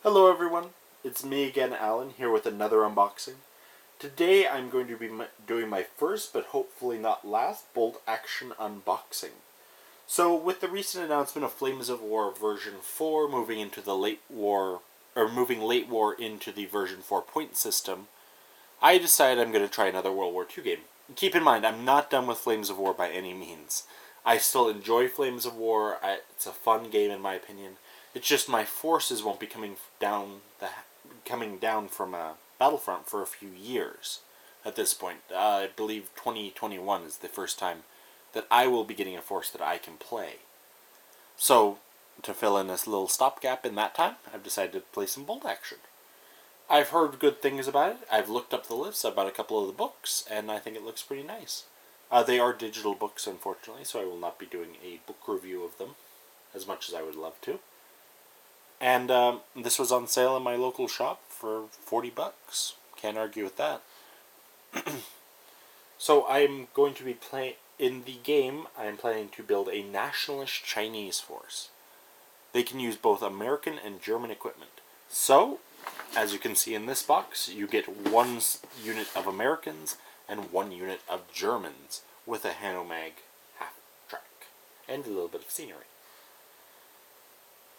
Hello everyone, it's me again, Alan, here with another unboxing. Today I'm going to be doing my first, but hopefully not last, bolt action unboxing. So with the recent announcement of Flames of War version 4 moving into the late war into the version 4 point system, I decided I'm going to try another World War II game. Keep in mind, I'm not done with Flames of War by any means. I still enjoy Flames of War. It's a fun game in my opinion. It's just my forces won't be coming down from Battlefront for a few years. At this point, I believe 2021 is the first time that I will be getting a force that I can play. So, to fill in this little stopgap in that time, I've decided to play some bolt action. I've heard good things about it. I've looked up the list. I've bought a couple of the books, and I think it looks pretty nice. They are digital books, unfortunately, so I will not be doing a book review of them, as much as I would love to. And this was on sale in my local shop for $40. Can't argue with that. So I'm going to be playing in the game. I'm planning to build a nationalist Chinese force. They can use both American and German equipment. So, as you can see in this box, you get one unit of Americans and one unit of Germans with a Hanomag half track and a little bit of scenery.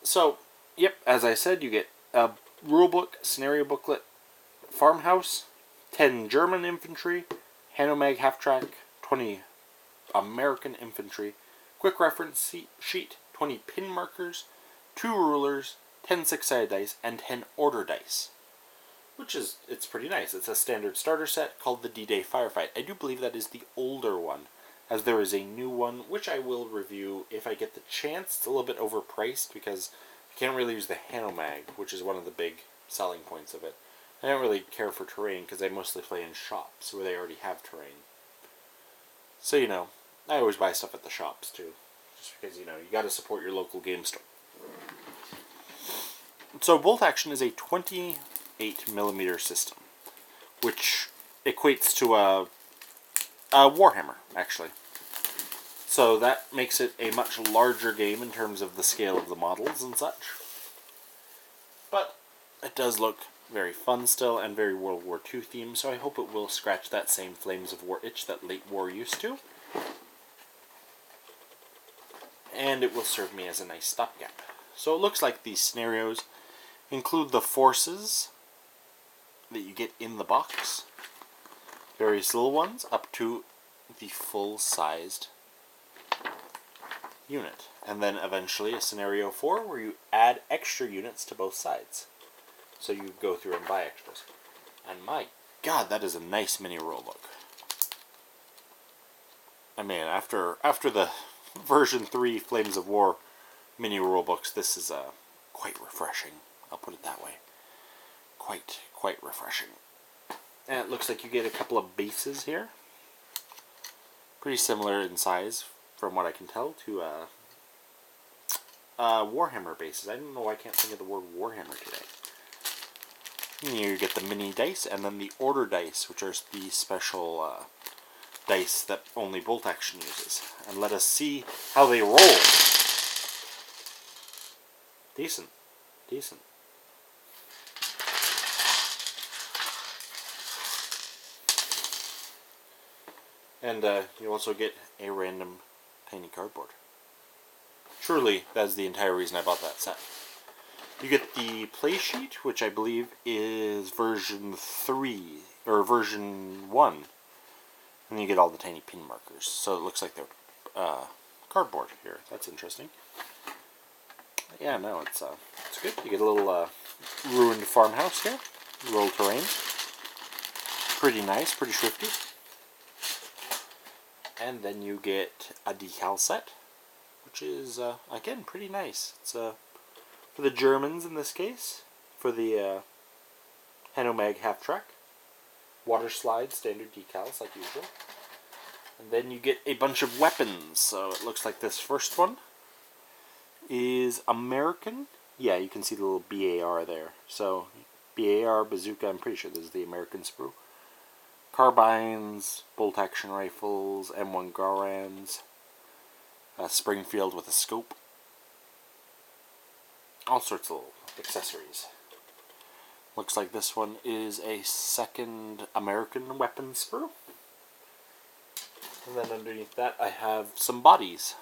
So, yep, as I said, you get a rulebook, scenario booklet, farmhouse, 10 German infantry, Hanomag half-track, 20 American infantry, quick reference sheet, 20 pin markers, 2 rulers, 10 six-sided dice, and 10 order dice. It's pretty nice. It's a standard starter set called the D-Day Firefight. I do believe that is the older one, as there is a new one, which I will review if I get the chance. It's a little bit overpriced because I can't really use the Hanomag, which is one of the big selling points of it. I don't really care for terrain because I mostly play in shops where they already have terrain. So, I always buy stuff at the shops too. Just because, you gotta support your local game store. So, bolt action is a 28mm system, which equates to a Warhammer, actually. So that makes it a much larger game in terms of the scale of the models and such. But it does look very fun still and very World War II themed, so I hope it will scratch that same Flames of War itch that late war used to. And it will serve me as a nice stopgap. So it looks like these scenarios include the forces that you get in the box. Various little ones up to the full-sized unit. And then eventually a scenario 4 where you add extra units to both sides. So you go through and buy extras. And my god, that is a nice mini rulebook. I mean, after the version 3 Flames of War mini rulebooks, this is quite refreshing. I'll put it that way. Quite refreshing. And it looks like you get a couple of bases here. Pretty similar in size, from what I can tell, to Warhammer bases. I don't know why I can't think of the word Warhammer today. You get the mini dice, and then the order dice, which are the special dice that only bolt action uses. And let us see how they roll. Decent. And you also get a random tiny cardboard. Truly, that's the entire reason I bought that set. You get the play sheet, which I believe is version 3, or version 1. And you get all the tiny pin markers. So it looks like they're cardboard here. That's interesting. Yeah, no, it's good. You get a little ruined farmhouse here. Rural terrain. Pretty nice, pretty shrifty. And then you get a decal set, which is, again, pretty nice. It's for the Germans in this case, for the Hanomag half-track. Water slide, standard decals like usual. And then you get a bunch of weapons. So it looks like this first one is American. Yeah, you can see the little BAR there. So BAR, bazooka, I'm pretty sure this is the American sprue. Carbines, bolt-action rifles, M1 Garands, Springfield with a scope. All sorts of little accessories. Looks like this one is a second American weapon sprue. And then underneath that I have some bodies.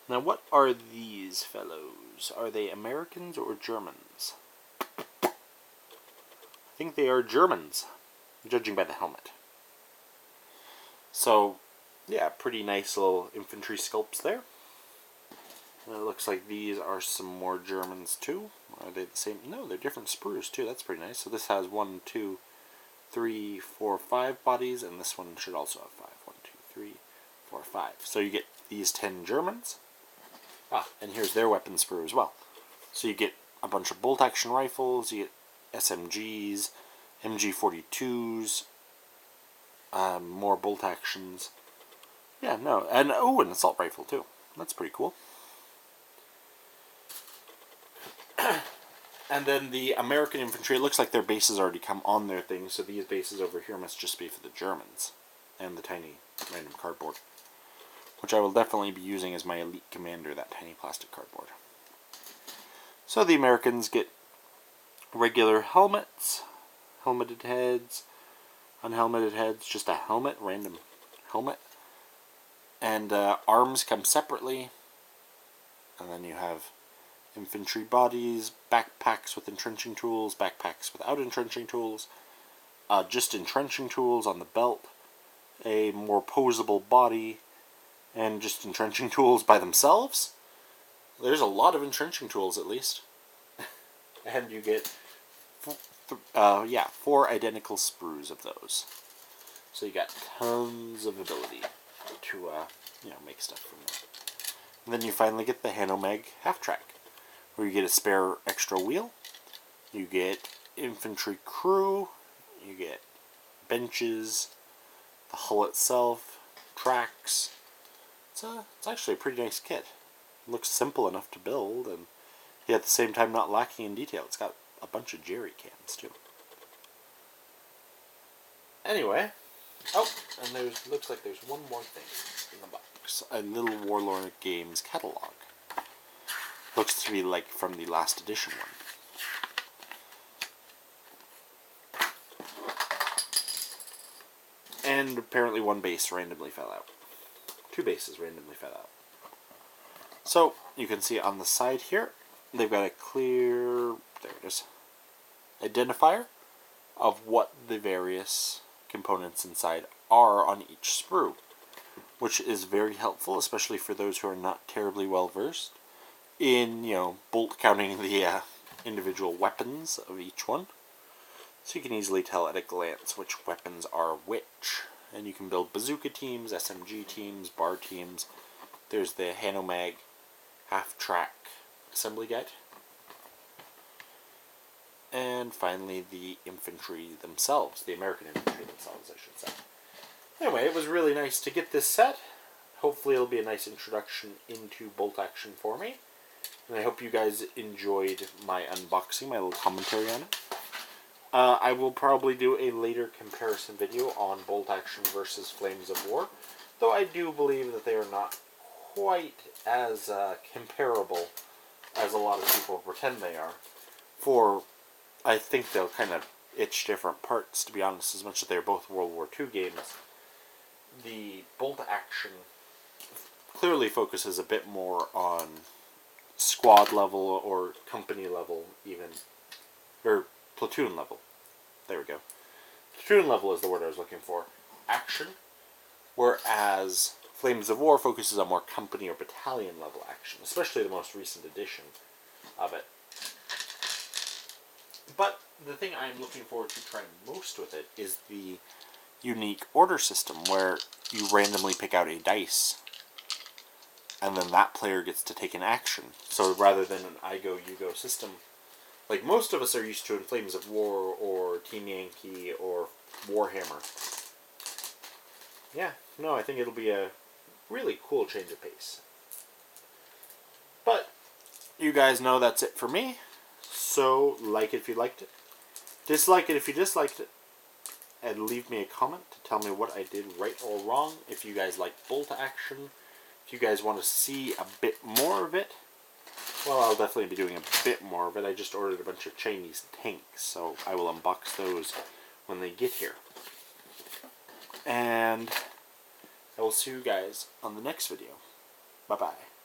Now what are these fellows? Are they Americans or Germans? I think they are Germans, judging by the helmet. So, yeah, pretty nice little infantry sculpts there. And it looks like these are some more Germans too. Are they the same? No, they're different sprues too. That's pretty nice. So this has 1, 2, 3, 4, 5 bodies, and this one should also have 5. 1, 2, 3, 4, 5. So you get these 10 Germans. And here's their weapon sprue as well. So you get a bunch of bolt action rifles, you get SMGs, MG42s, more bolt actions. Yeah, no, and an assault rifle too. That's pretty cool. And then the American infantry, it looks like their bases already come on their thing, so these bases over here must just be for the Germans. And the tiny random cardboard. Which I will definitely be using as my elite commander, that tiny plastic cardboard. So the Americans get regular helmets, helmeted heads, unhelmeted heads, just a helmet, random helmet. And arms come separately. And then you have infantry bodies, backpacks with entrenching tools, backpacks without entrenching tools, just entrenching tools on the belt, a more posable body, and just entrenching tools by themselves. There's a lot of entrenching tools, at least. And you get 4 identical sprues of those. So you got tons of ability to make stuff from that. And then you finally get the Hanomag half-track, where you get a spare extra wheel, you get infantry crew, you get benches, the hull itself, tracks. It's actually a pretty nice kit. It looks simple enough to build, and yet at the same time not lacking in detail. It's got a bunch of jerry cans too. Anyway, and looks like there's one more thing in the box. A little Warlord Games catalog. Looks to be like from the last edition one. And apparently one base randomly fell out. 2 bases randomly fell out. So, you can see on the side here, they've got a clear, there it is, identifier of what the various components inside are on each sprue, which is very helpful, especially for those who are not terribly well versed in, bolt counting the individual weapons of each one. So you can easily tell at a glance which weapons are which. And you can build bazooka teams, SMG teams, bar teams. There's the Hanomag half-track assembly guide. And finally the infantry themselves, the American infantry themselves, I should say. Anyway, it was really nice to get this set. Hopefully it'll be a nice introduction into bolt action for me. And I hope you guys enjoyed my unboxing, my little commentary on it. I will probably do a later comparison video on bolt action versus Flames of War, though I do believe that they are not quite as comparable as a lot of people pretend they are. For, I think they'll kind of itch different parts, to be honest, as much as they're both World War II games. The bolt action clearly focuses a bit more on squad level or company level even, or platoon level. There we go. Platoon level is the word I was looking for. Action. Whereas Flames of War focuses on more company or battalion level action, especially the most recent edition of it. But the thing I'm looking forward to trying most with it is the unique order system where you randomly pick out a dice and then that player gets to take an action. So rather than an I go, you go system, like most of us are used to in Flames of War or Team Yankee or Warhammer. Yeah, no, I think it'll be a really cool change of pace. But you guys know that's it for me. So like it if you liked it, dislike it if you disliked it, and leave me a comment to tell me what I did right or wrong. If you guys like bolt action, if you guys want to see a bit more of it, Well, I'll definitely be doing a bit more of it. I just ordered a bunch of Chinese tanks, so I will unbox those when they get here. And I will see you guys on the next video. Bye-bye.